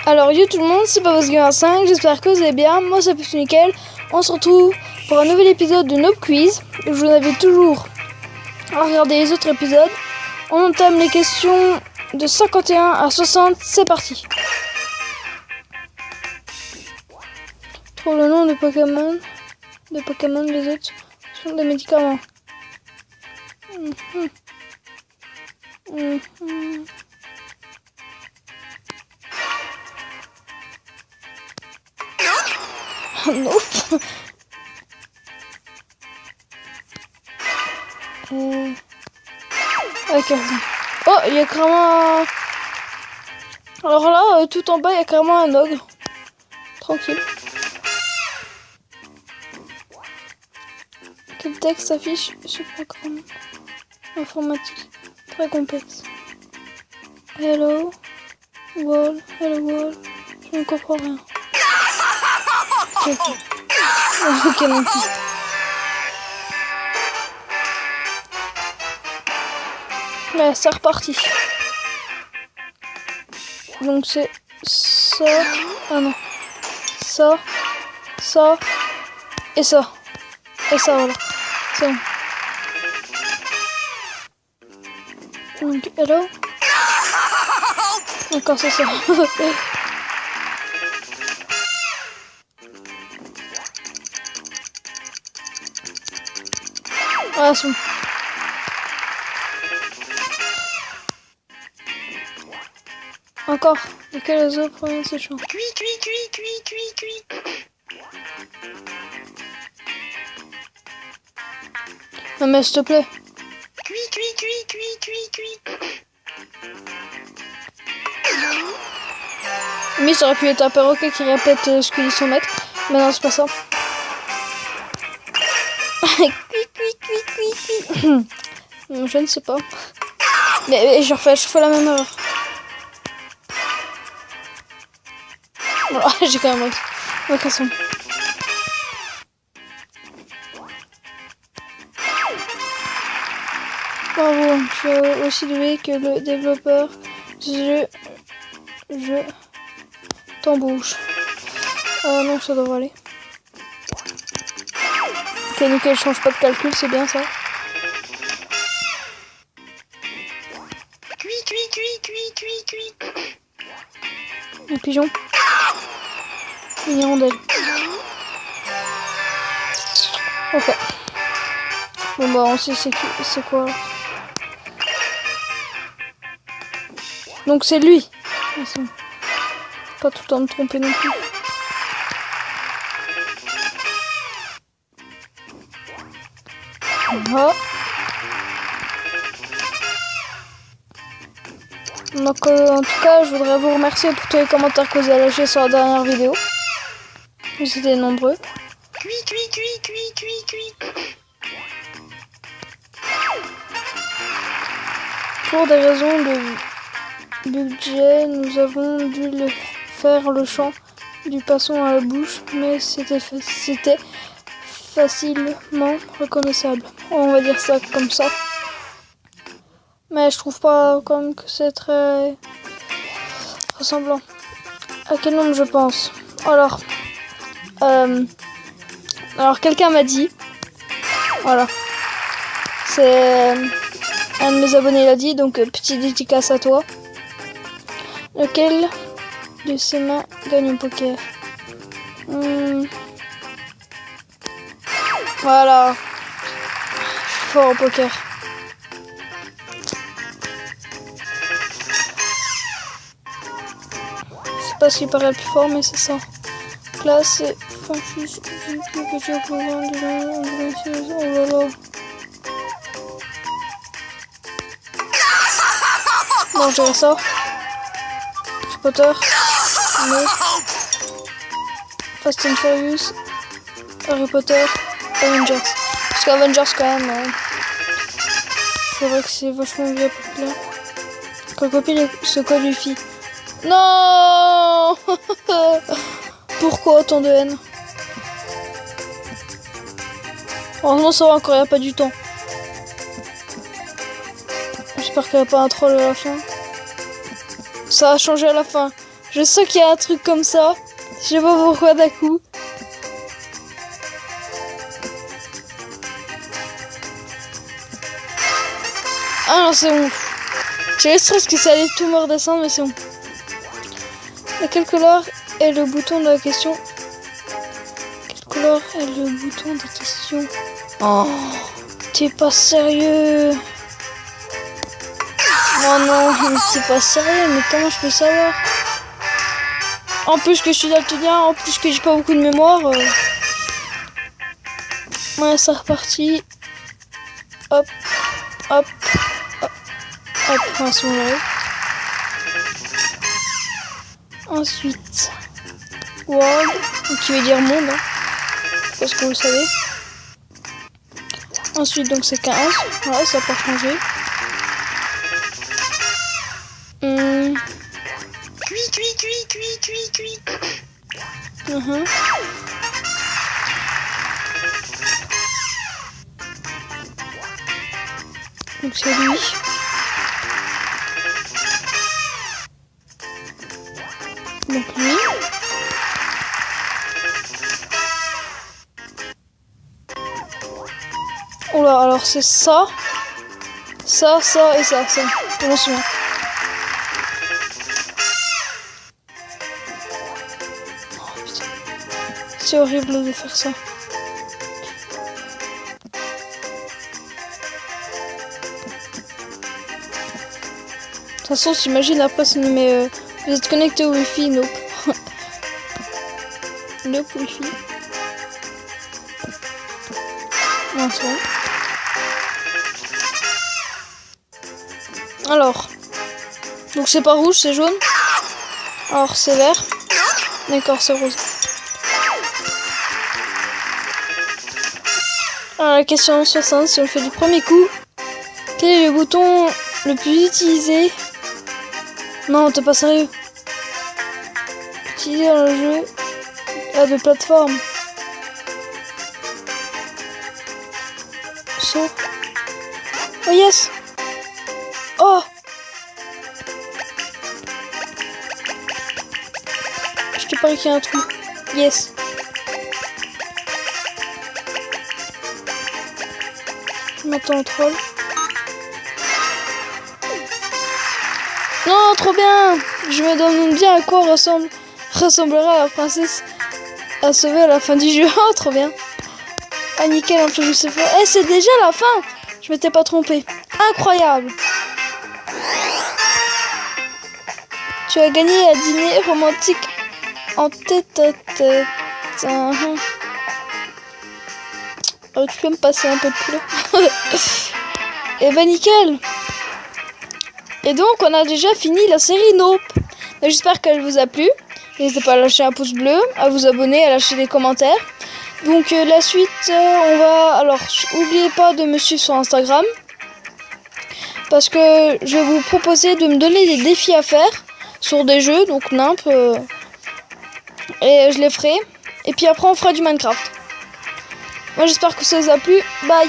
Alors yo tout le monde, c'est Babosgamer5, j'espère que vous allez bien, moi c'est plutôt nickel. On se retrouve pour un nouvel épisode de Noob Quiz. Je vous invite toujours à regarder les autres épisodes. On entame les questions de 51 à 60, c'est parti. Trouve le nom de Pokémon. Les autres sont des médicaments. Nope. Ok. Oh, il y a carrément un... Alors là, tout en bas, il y a carrément un ogre. Tranquille. Quel texte s'affiche ce programme informatique très complexe. Hello world, je ne comprends rien. Ok, non plus. Là, c'est reparti. Donc c'est ça. Ah non. Ça. Ça. Et ça. Et ça, voilà. C'est bon. Donc, hello. D'accord, c'est ça. Ah, c'est bon. Encore. De quel oiseau provient ce chant? Cuit. Non mais s'il te plaît. Cuit. Mais ça aurait pu être un perroquet qui répète ce que dit son maître. Mais non, c'est pas ça. Cuit. Je ne sais pas. Mais je refais la même erreur. Voilà, j'ai quand même ma façon. Bravo, tu as aussi doué que le développeur du jeu t'embauche. Non, ça devrait aller. Ok, nickel, je change pas de calcul, c'est bien ça. Cuit. Un pigeon. Une hirondelle. Ok. Bon bah on sait c'est quoi. Donc c'est lui. Pas tout le temps me tromper non plus. Voilà. Donc en tout cas je voudrais vous remercier pour tous les commentaires que vous avez lâchés sur la dernière vidéo. Vous étiez nombreux. Cuit. Pour des raisons de budget, nous avons dû faire le chant du passant à la bouche, mais c'était facilement reconnaissable. On va dire ça comme ça. Mais je trouve pas quand même que c'est très ressemblant. À quel nombre je pense? Alors quelqu'un m'a dit, voilà, c'est un de mes abonnés l'a dit, donc petit dédicace à toi. Lequel de ses mains gagne au poker? Voilà, je suis fort au poker. C'est pas ce qui paraît le plus fort, mais c'est ça. Là c'est Francis, que tu as posé en disant, oh là là. Non, je dirais ça. Harry Potter. Mais... Fast and Furious. Harry Potter. Avengers. Parce qu'Avengers quand même, c'est vrai que c'est vachement bien populaire. Quand copie ce code Wi-Fi. Non. Pourquoi autant de haine? Heureusement ça va encore, il n'y a pas du temps. J'espère qu'il n'y a pas un troll à la fin. Ça a changé à la fin. Je sens qu'il y a un truc comme ça. Je sais pas pourquoi d'un coup. Ah non, c'est bon. J'avais stress que ça allait tout me redescendre, mais c'est bon. Et quelle couleur est le bouton de la question? Quelle couleur est le bouton de question? Oh, t'es pas sérieux? Oh non, mais c'est pas sérieux, mais comment je peux savoir? En plus que je suis daltonien, en plus que j'ai pas beaucoup de mémoire. Ouais, c'est reparti. Hop, hop, hop, hop, à ce moment-là. Ensuite, world, qui veut dire monde, hein, parce que vous le savez. Ensuite, donc c'est 15, voilà, ça n'a pas changé. Cuit. Donc c'est lui. Donc lui. Oula, alors c'est ça. Ça et ça. Je m'en souviens. Oh putain. C'est horrible de faire ça. De toute façon, t'imagines après, c'est mais vous êtes connecté au Wi-Fi, nope. Nope, Wi-Fi. Non, c'est bon. Alors, donc c'est pas rouge, c'est jaune. Alors c'est vert. D'accord, c'est rose. Alors la question 60, si on le fait du premier coup, quel est le bouton le plus utilisé? Non, t'es pas sérieux. Utilisé dans le jeu de plateforme. Saut. Oh yes. Oh. Je te parie qu'il y a un trou. Yes. Maintenant on troll. Non, trop bien. Je me demande bien à quoi ressemblera la princesse à sauver à la fin du jeu. Oh, trop bien. Ah, nickel, en plus je sais pas. Eh, c'est déjà la fin. Je m'étais pas trompée. Incroyable. Tu as gagné un dîner romantique en tête à tête. Oh, tu peux me passer un peu de couleur. Eh ben nickel. Et donc on a déjà fini la série Nope. J'espère qu'elle vous a plu. N'hésitez pas à lâcher un pouce bleu, à vous abonner, à lâcher des commentaires. Donc la suite, on va... Alors, n'oubliez pas de me suivre sur Instagram. Parce que je vais vous proposer de me donner des défis à faire sur des jeux, donc nimp. Et je les ferai. Et puis après on fera du Minecraft. Moi j'espère que ça vous a plu. Bye.